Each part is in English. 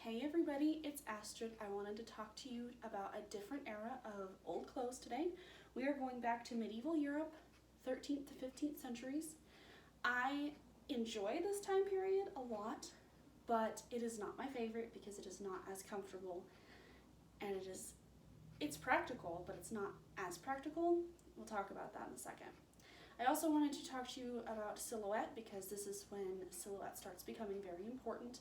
Hey everybody, it's Astrid. I wanted to talk to you about a different era of old clothes today. We are going back to medieval Europe, 13th to 15th centuries. I enjoy this time period a lot, but it is not my favorite because it is not as comfortable and it's practical, but it's not as practical. We'll talk about that in a second. I also wanted to talk to you about silhouette because this is when silhouette starts becoming very important.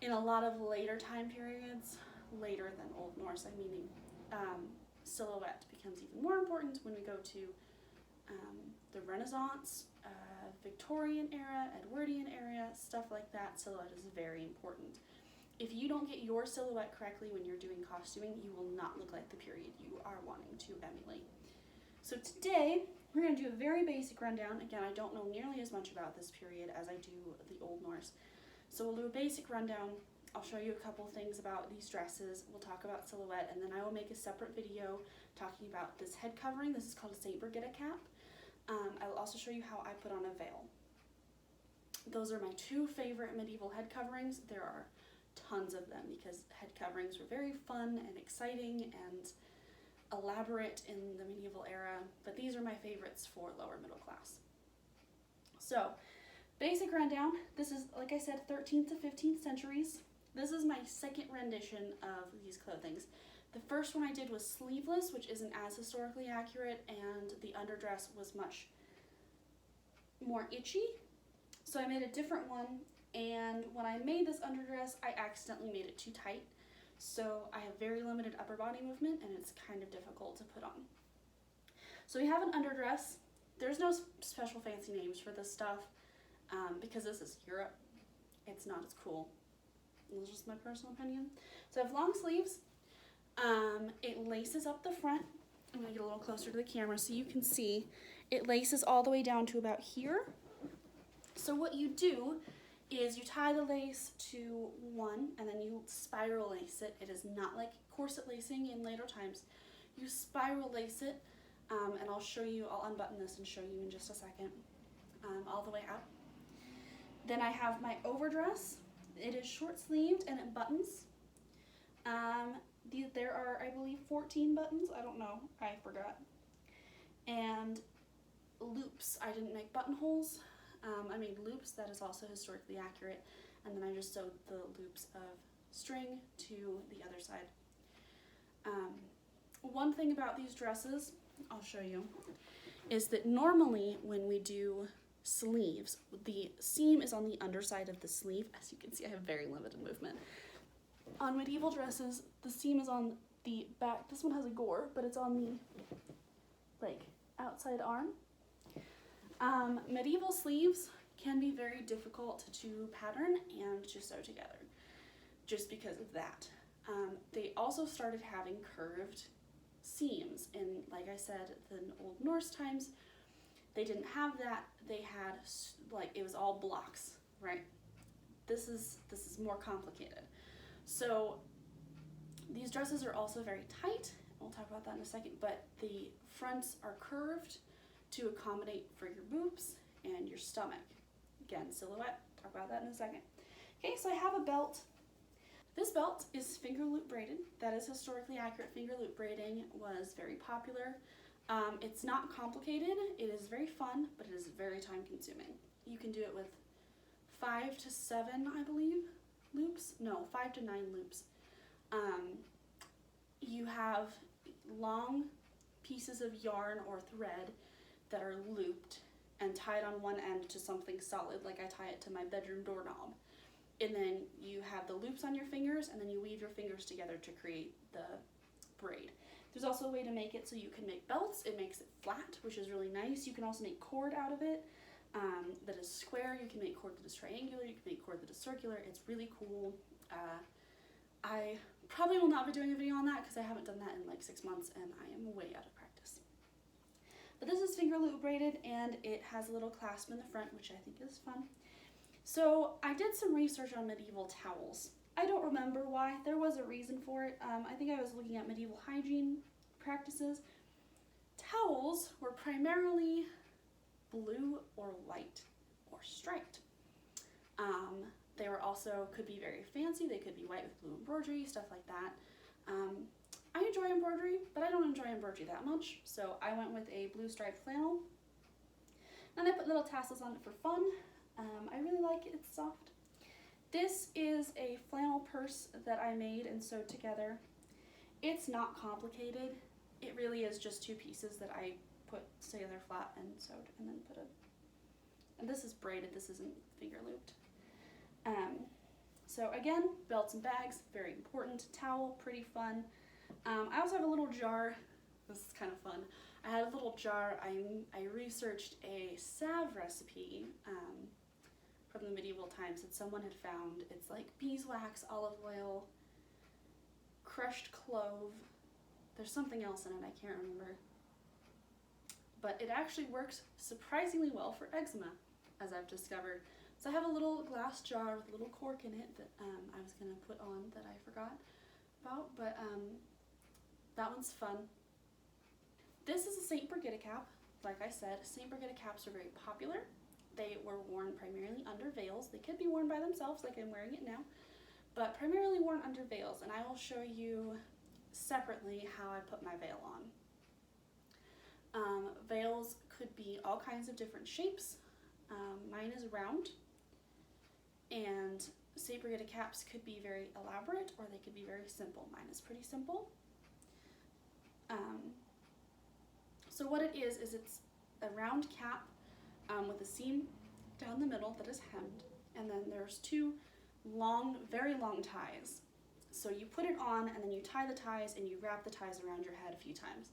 In a lot of later time periods, later than Old Norse, silhouette becomes even more important when we go to the Renaissance, Victorian era, Edwardian era, stuff like that. Silhouette is very important. If you don't get your silhouette correctly when you're doing costuming, you will not look like the period you are wanting to emulate. So today, we're going to do a very basic rundown. Again, I don't know nearly as much about this period as I do the Old Norse. So we'll do a basic rundown. I'll show you a couple things about these dresses. We'll talk about silhouette, and then I will make a separate video talking about this head covering. This is called a saber-geta cap. I will also show you how I put on a veil. Those are my two favorite medieval head coverings. There are tons of them because head coverings were very fun and exciting and elaborate in the medieval era, but these are my favorites for lower middle class. So, basic rundown. This is, like I said, 13th to 15th centuries. This is my second rendition of these clothings. The first one I did was sleeveless, which isn't as historically accurate, and the underdress was much more itchy. So I made a different one, and when I made this underdress, I accidentally made it too tight. So I have very limited upper body movement, and it's kind of difficult to put on. So we have an underdress. There's no special fancy names for this stuff. Because this is Europe, it's not as cool. It's just my personal opinion. So I have long sleeves. It laces up the front. I'm going to get a little closer to the camera so you can see. It laces all the way down to about here. So what you do is you tie the lace to one and then you spiral lace it. It is not like corset lacing in later times. You spiral lace it, and I'll show you, I'll unbutton this and show you in just a second, all the way out. Then I have my overdress. It is short sleeved and it buttons. There are, I believe, 14 buttons. I don't know, I forgot. And loops. I didn't make buttonholes. I made loops. That is also historically accurate. And then I just sewed the loops of string to the other side. One thing about these dresses, I'll show you, is that normally when we do sleeves, the seam is on the underside of the sleeve. As you can see, I have very limited movement. On medieval dresses, the seam is on the back. This one has a gore, but it's on the outside arm. Medieval sleeves can be very difficult to pattern and to sew together just because of that. They also started having curved seams, and like I said, in Old Norse times, they didn't have that. They had, it was all blocks, right? This is more complicated. So these dresses are also very tight. We'll talk about that in a second, but the fronts are curved to accommodate for your boobs and your stomach. Again, silhouette, talk about that in a second. Okay, so I have a belt. This belt is finger loop braided. That is historically accurate. Finger loop braiding was very popular. It's not complicated, it is very fun, but it is very time consuming. You can do it with 5 to 7, I believe, loops. No, 5 to 9 loops. You have long pieces of yarn or thread that are looped and tied on one end to something solid, like I tie it to my bedroom doorknob. And then you have the loops on your fingers, and then you weave your fingers together to create the braid. There's also a way to make it so you can make belts. It makes it flat, which is really nice. You can also make cord out of it that is square. You can make cord that is triangular. You can make cord that is circular. It's really cool. I probably will not be doing a video on that because I haven't done that in like 6 months and I am way out of practice. But this is finger loop braided and it has a little clasp in the front, which I think is fun. So I did some research on medieval towels. I don't remember why. There was a reason for it. I think I was looking at medieval hygiene practices. Towels were primarily blue or white or striped. They were also, could be very fancy. They could be white with blue embroidery, stuff like that. I enjoy embroidery, but I don't enjoy embroidery that much, so I went with a blue striped flannel. And I put little tassels on it for fun. I really like it, it's soft. This is a flannel purse that I made and sewed together. It's not complicated. It really is just 2 pieces that I put together flat and sewed, and then put and this is braided, this isn't finger looped. So again, belts and bags, very important. Towel, pretty fun. I also have a little jar. This is kind of fun. I had a little jar. I researched a salve recipe from the medieval times that someone had found. It's like beeswax, olive oil, crushed clove. There's something else in it, I can't remember. But it actually works surprisingly well for eczema, as I've discovered. So I have a little glass jar with a little cork in it that I was going to put on that I forgot about, but that one's fun. This is a St. Brigida cap. Like I said, St. Brigida caps are very popular. They were worn primarily under veils. They could be worn by themselves, like I'm wearing it now, but primarily worn under veils, and I will show you separately how I put my veil on. Veils could be all kinds of different shapes. Mine is round, and St. Brigida caps could be very elaborate or they could be very simple. Mine is pretty simple. So what it is it's a round cap with a seam down the middle that is hemmed, and then there's 2 long, very long ties. So you put it on and then you tie the ties and you wrap the ties around your head a few times.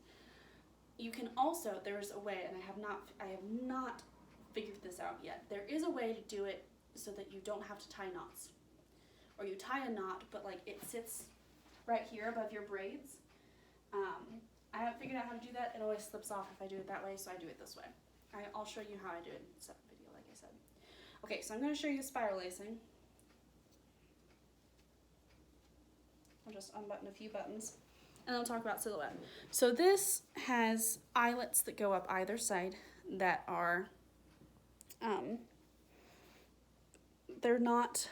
You can also, there's a way, and I have not figured this out yet. There is a way to do it so that you don't have to tie knots. Or you tie a knot, but like it sits right here above your braids. I haven't figured out how to do that. It always slips off if I do it that way, so I do it this way. I'll show you how I do it in a separate video, like I said. Okay, so I'm going to show you the spiral lacing. I'll just unbutton a few buttons, and then I'll talk about silhouette. So this has eyelets that go up either side that are, they're not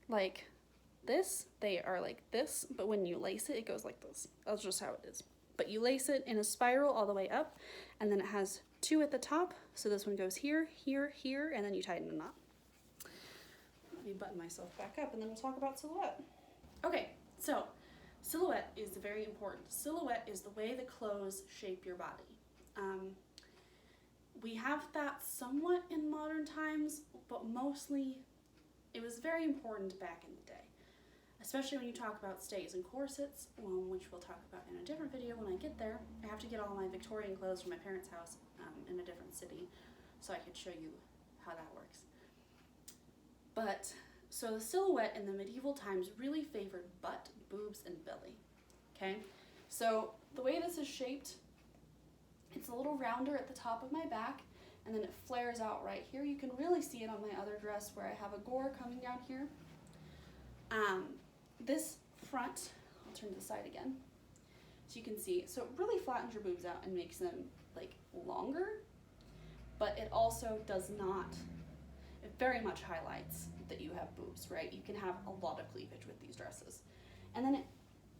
like this, they are like this, but when you lace it, it goes like this. That's just how it is. But you lace it in a spiral all the way up, and then it has 2 at the top, so this one goes here, here, here, and then you tighten a knot. Let me button myself back up, and then we'll talk about silhouette. Okay, so silhouette is very important. Silhouette is the way the clothes shape your body. We have that somewhat in modern times, but mostly it was very important back in the day. Especially when you talk about stays and corsets, which we'll talk about in a different video when I get there. I have to get all my Victorian clothes from my parents' house in a different city, so I could show you how that works. But, so the silhouette in the medieval times really favored butt, boobs, and belly, okay? So the way this is shaped, it's a little rounder at the top of my back, and then it flares out right here. You can really see it on my other dress where I have a gore coming down here. This front, I'll turn to the side again, so you can see, so it really flattens your boobs out and makes them like longer, but it also does not, it very much highlights that you have boobs, right? You can have a lot of cleavage with these dresses. And then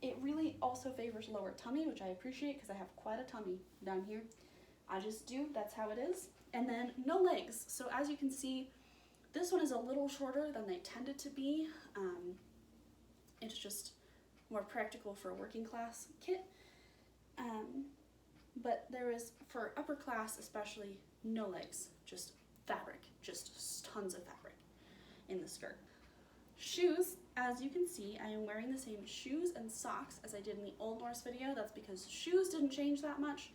it really also favors lower tummy, which I appreciate because I have quite a tummy down here. I just do, that's how it is. And then no legs. So as you can see, this one is a little shorter than they tended to be. It's just more practical for a working class kit. But there is, for upper class especially, no legs, just fabric, just tons of fabric in the skirt. Shoes, as you can see, I am wearing the same shoes and socks as I did in the Old Norse video. That's because shoes didn't change that much.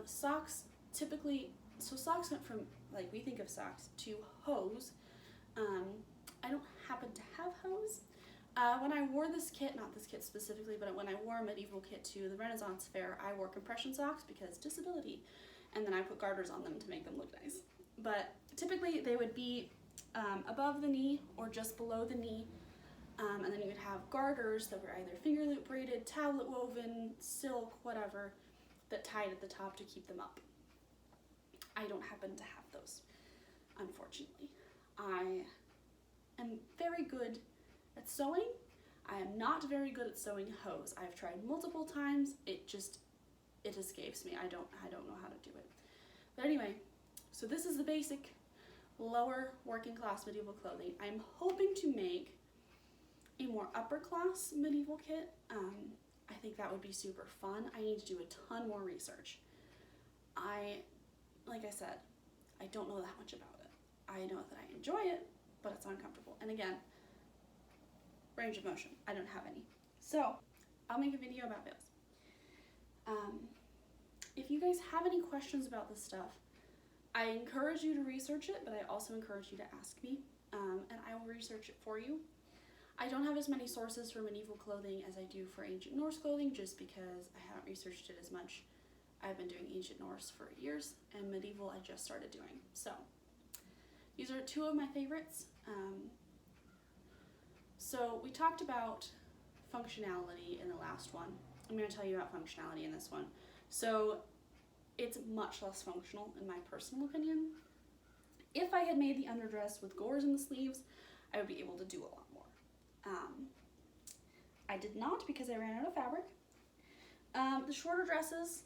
Socks typically, so socks went from, like we think of socks, to hose. I don't happen to have hose. When I wore this kit, not this kit specifically, but when I wore a medieval kit to the Renaissance Fair, I wore compression socks because disability, and then I put garters on them to make them look nice. But typically they would be above the knee or just below the knee, and then you would have garters that were either finger loop braided, tablet woven, silk, whatever, that tied at the top to keep them up. I don't happen to have those, unfortunately. I am very good at sewing. I am not very good at sewing hose. I've tried multiple times. It escapes me. I don't know how to do it. But anyway, so this is the basic lower working class medieval clothing. I'm hoping to make a more upper class medieval kit. I think that would be super fun. I need to do a ton more research. Like I said, I don't know that much about it. I know that I enjoy it, but it's uncomfortable. And again, range of motion, I don't have any. So I'll make a video about veils. If you guys have any questions about this stuff, I encourage you to research it, but I also encourage you to ask me, and I will research it for you. I don't have as many sources for medieval clothing as I do for ancient Norse clothing, just because I haven't researched it as much. I've been doing ancient Norse for years, and medieval I just started doing. So these are two of my favorites. So we talked about functionality in the last one. I'm going to tell you about functionality in this one. So it's much less functional in my personal opinion. If I had made the underdress with gores in the sleeves, I would be able to do a lot more. I did not because I ran out of fabric. The shorter dresses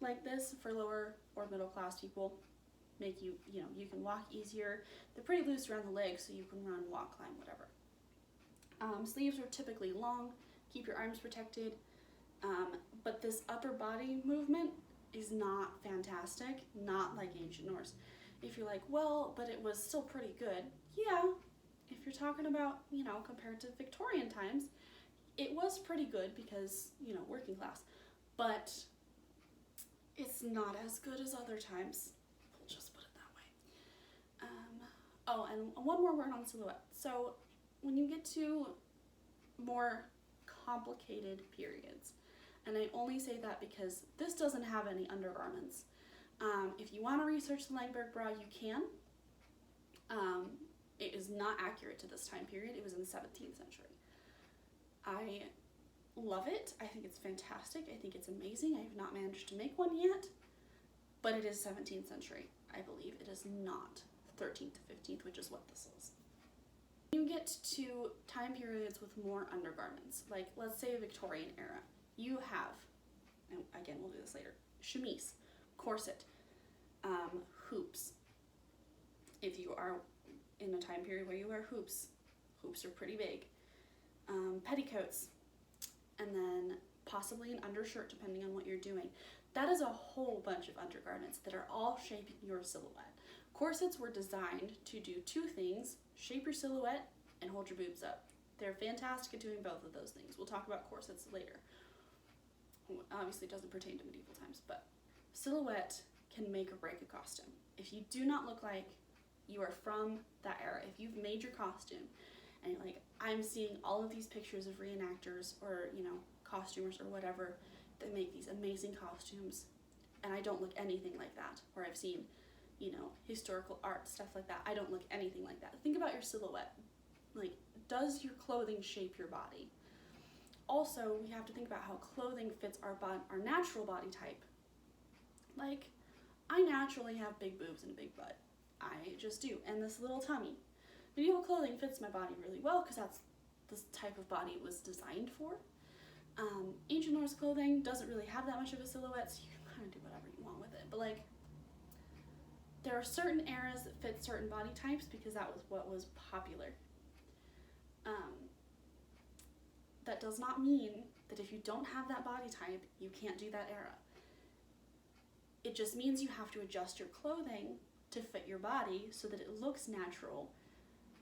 like this for lower or middle class people make you can walk easier. They're pretty loose around the legs, so you can run, walk, climb, whatever. Sleeves are typically long, keep your arms protected, but this upper body movement is not fantastic, not like ancient Norse. If you're like, well, but it was still pretty good, yeah, if you're talking about, compared to Victorian times, it was pretty good because, working class, but it's not as good as other times. We'll just put it that way. Oh, and one more word on silhouette. So when you get to more complicated periods, and I only say that because this doesn't have any undergarments. If you want to research the Langberg bra, you can. It is not accurate to this time period. It was in the 17th century. I love it. I think it's fantastic. I think it's amazing. I have not managed to make one yet, but it is 17th century, I believe. It is not 13th to 15th, which is what this is. You get to time periods with more undergarments, like let's say a Victorian era. You have, and again we'll do this later, chemise, corset, hoops. If you are in a time period where you wear hoops, hoops are pretty big. Petticoats, and then possibly an undershirt depending on what you're doing. That is a whole bunch of undergarments that are all shaping your silhouette. Corsets were designed to do two things: shape your silhouette and hold your boobs up. They're fantastic at doing both of those things. We'll talk about corsets later. Obviously it doesn't pertain to medieval times, but silhouette can make or break a costume. If you do not look like you are from that era, if you've made your costume and like, I'm seeing all of these pictures of reenactors or, costumers or whatever that make these amazing costumes, and I don't look anything like that, or I've seen, historical art, stuff like that. I don't look anything like that. Think about your silhouette. Like, does your clothing shape your body? Also, we have to think about how clothing fits our natural body type. Like, I naturally have big boobs and a big butt. I just do, and this little tummy. Medieval clothing fits my body really well because that's the type of body it was designed for. Ancient Norse clothing doesn't really have that much of a silhouette, so you can kind of do whatever you want with it. But like, there are certain eras that fit certain body types because that was what was popular. That does not mean that if you don't have that body type, you can't do that era. It just means you have to adjust your clothing to fit your body so that it looks natural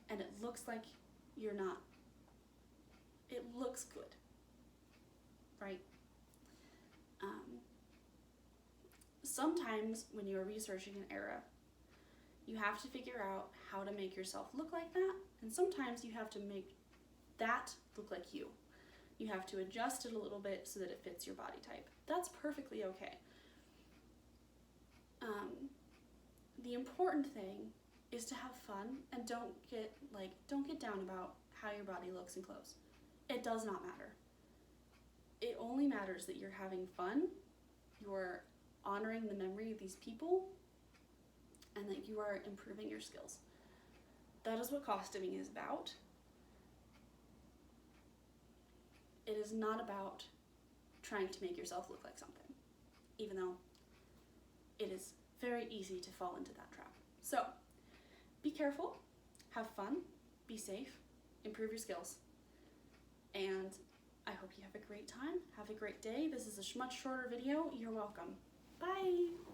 and it looks like you're not, it looks good, right? Sometimes when you're researching an era, you have to figure out how to make yourself look like that, and sometimes you have to make that look like you. You have to adjust it a little bit so that it fits your body type. That's perfectly okay. The important thing is to have fun and don't get down about how your body looks in clothes. It does not matter. It only matters that you're having fun, you're honoring the memory of these people, and that you are improving your skills. That is what costuming is about. It is not about trying to make yourself look like something, even though it is very easy to fall into that trap. So, be careful, have fun, be safe, improve your skills, and I hope you have a great time, have a great day. This is a much shorter video. You're welcome. Bye!